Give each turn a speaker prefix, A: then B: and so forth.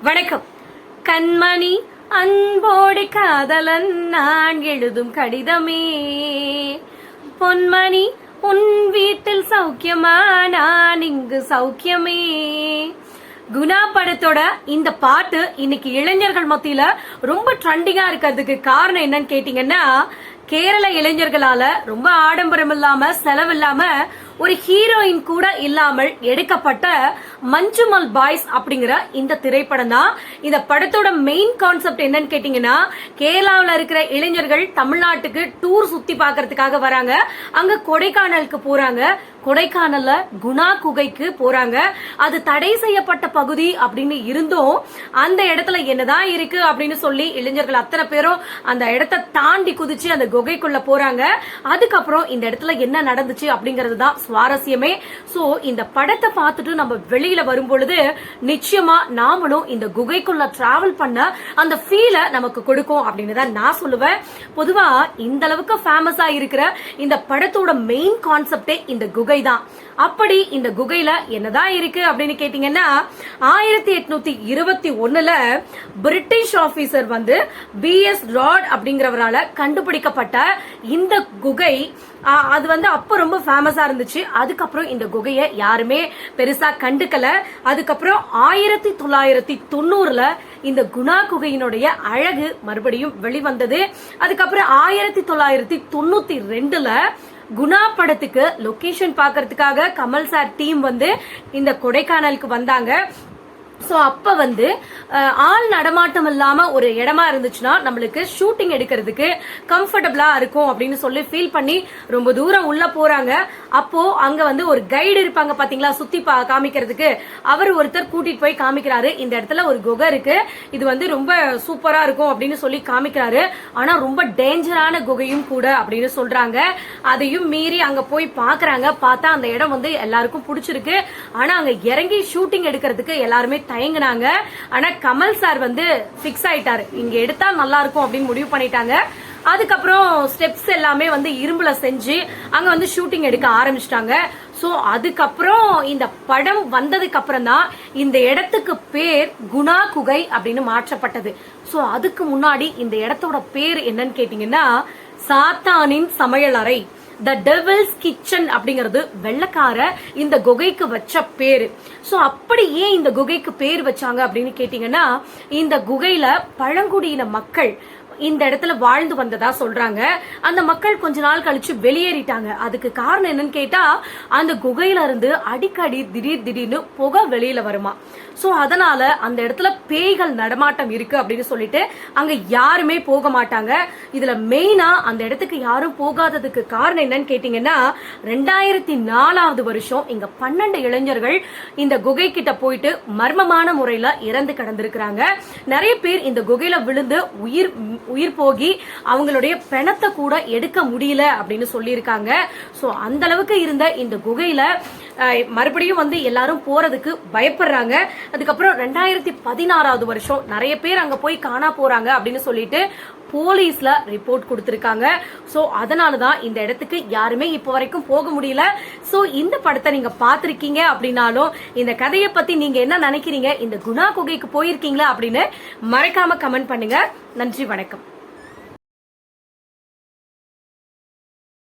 A: வணக்கம். கண்மணி அன்போடு காதலன் நான் எழுதும் கடிதமே, பொன்மணி உன் வீட்டில் சௌக்கியமா, நான் இங்கு சௌக்கியமே. குணா படத்தோட இந்த பாட்டு இன்னைக்கு இளைஞர்கள் மத்தியில ரொம்ப ட்ரெண்டிங்கா இருக்கிறதுக்கு காரணம் என்னன்னு கேட்டீங்கன்னா, கேரள இளைஞர்களால ரொம்ப ஆடம்பரம் இல்லாம செலவில்லாம ஒரு ஹீரோயின் கூட இல்லாமல் எடுக்கப்பட்ட மஞ்சுமல் பாய்ஸ் அப்படிங்கிற இந்த திரைப்படம் தான். இந்த படத்தோட மெயின் கான்செப்ட் என்னன்னு கேட்டீங்கன்னா, கேரளாவில் இருக்கிற இளைஞர்கள் தமிழ்நாட்டுக்கு டூர் சுத்தி பாக்குறதுக்காக வராங்க. அங்க கொடைக்கானலுக்கு போறாங்க. கொடைக்கானல்ல குணா குகைக்கு போறாங்க. அது தடை செய்யப்பட்ட பகுதி அப்படின்னு இருந்தும் அந்த இடத்துல என்னதான் இருக்கு அப்படின்னு சொல்லி இளைஞர்கள் அத்தனை பேரும் அந்த இடத்தை தாண்டி குதிச்சு அந்த குகைக்குள்ள போறாங்க. அதுக்கப்புறம் இந்த இடத்துல என்ன நடந்துச்சு அப்படிங்கிறது தான் சுவாரஸ்யமே. சோ இந்த படத்தை பார்த்துட்டு நம்ம வெளியில வரும் பொழுது நிச்சயமா நாமளும் இந்த குகைக்குள்ள டிராவல் பண்ண அந்த ஃபீலை நமக்கு கொடுக்கும் அப்படின்னு தான் நான் சொல்லுவேன். பொதுவா இந்த அளவுக்கு ஃபேமஸா இருக்கிற இந்த படத்தோட மெயின் கான்செப்டே இந்த குகை தான். அப்படி இந்த குகையில என்னதான் இருக்கு அப்படின்னு கேட்டீங்கன்னா, 1821 பிரிட்டிஷ் ஆபீசர் வந்து BS ராட் அப்படிங்கிறவரால கண்டுபிடிக்கப்பட்ட இந்த குகை அது வந்து அப்ப ரொம்ப ஃபேமஸா இருந்துச்சு. அதுக்கப்புறம் இந்த குகையை யாருமே பெருசா கண்டுக்கல. அதுக்கப்புறம் 1990 இந்த குணா குகையினுடைய அழகு மறுபடியும் வெளிவந்தது. அதுக்கப்புறம் 1992 குணா படத்துக்கு லொகேஷன் பாக்கிறதுக்காக கமல் சார் டீம் வந்து இந்த கொடைக்கானலுக்கு வந்தாங்க. சோ அப்ப வந்து ஆள் நடமாட்டம் இல்லாம ஒரு இடமா இருந்துச்சுன்னா நம்மளுக்கு ஷூட்டிங் எடுக்கிறதுக்கு கம்ஃபர்டபிளா இருக்கும் அப்படின்னு சொல்லி ஃபீல் பண்ணி ரொம்ப தூரம் உள்ள போறாங்க. அப்போ அங்க வந்து ஒரு கைடு இருப்பாங்க பாத்தீங்களா, சுத்தி காமிக்கிறதுக்கு. அவர் ஒருத்தர் கூட்டிட்டு போய் காமிக்கிறாரு, இந்த இடத்துல ஒரு குகை இருக்கு, இது வந்து ரொம்ப சூப்பரா இருக்கும் அப்படின்னு சொல்லி காமிக்கிறாரு. ஆனா ரொம்ப டேஞ்சரான குகையும் கூட அப்படின்னு சொல்றாங்க. அதையும் மீறி அங்க போய் பாக்குறாங்க. பார்த்தா அந்த இடம் வந்து எல்லாருக்கும் பிடிச்சிருக்கு. ஆனா அங்க இறங்கி ஷூட்டிங் எடுக்கிறதுக்கு எல்லாருமே தயங்குனாங்க. ஆனா கமல் சார் வந்து பிக்ஸ் ஆயிட்டாரு, இங்க எடுத்தா நல்லா இருக்கும் அப்படின்னு முடிவு பண்ணிட்டாங்க. அதுக்கப்புறம் ஸ்டெப்ஸ் எல்லாமே வந்து இரும்புல செஞ்சு அங்க வந்து ஷூட்டிங் எடுக்க ஆரம்பிச்சிட்டாங்க. சோ அதுக்கப்புறம் இந்த படம் வந்ததுக்கு அப்புறம் தான் இந்த இடத்துக்கு பேர் குணா குகை அப்படின்னு மாற்றப்பட்டது. சோ அதுக்கு முன்னாடி இந்த இடத்தோட பேர் என்னன்னு கேட்டீங்கன்னா, சாத்தானின் சமையலறை, த டெவில்ஸ் கிச்சன் அப்படிங்கிறது வெள்ளக்கார இந்த குகைக்கு வச்ச பேரு. சோ அப்படி ஏன் இந்த குகைக்கு பேர் வச்சாங்க அப்படின்னு கேட்டீங்கன்னா, இந்த குகையில பழங்குடியின மக்கள் இந்த இடத்துல வாழ்ந்து வந்ததா சொல்றாங்க. அந்த மக்கள் கொஞ்ச நாள் கழிச்சு வெளியேறிட்டாங்க. அதுக்கு காரணம் என்னன்னு கேட்டா, அந்த குகையில இருந்து அடிக்கடி திடீர்னு புகை வெளியில வருமா. சோ அதனால அந்த இடத்துல பேய்கள் நடமாட்டம் இருக்கு அப்படின்னு சொல்லிட்டு அங்க யாருமே போக மாட்டாங்க. இதுல மெயினா அந்த இடத்துக்கு யாரும் போகாததுக்கு காரணம் என்னன்னு கேட்டீங்கன்னா, 2004 இங்க 12 இளைஞர்கள் இந்த குகை கிட்ட போயிட்டு மர்மமான முறையில இறந்து கிடந்திருக்கிறாங்க. நிறைய பேர் இந்த குகையில விழுந்து உயிர் போகி அவங்களுடைய பிணத்தை கூட எடுக்க முடியல அப்படின்னு சொல்லியிருக்காங்க. சோ அந்த அளவுக்கு இருந்த இந்த குகையில மறுபடியும் வந்து எல்லாரும் போறதுக்கு பயப்படுறாங்க. அதுக்கப்புறம் 2016 நிறைய பேர் அங்க போய் காணா போறாங்க அப்படின்னு சொல்லிட்டு போலீஸ்ல ரிப்போர்ட் கொடுத்திருக்காங்க. சோ அதனாலதான் இந்த இடத்துக்கு யாருமே இப்ப வரைக்கும் போக முடியல. சோ இந்த படத்தை நீங்க பாத்திருக்கீங்க அப்படின்னாலும் இந்த கதையை பத்தி நீங்க என்ன நினைக்கிறீங்க, இந்த குணா குகைக்கு போயிருக்கீங்களா அப்படின்னு மறக்காம கமெண்ட் பண்ணுங்க. நன்றி, வணக்கம்.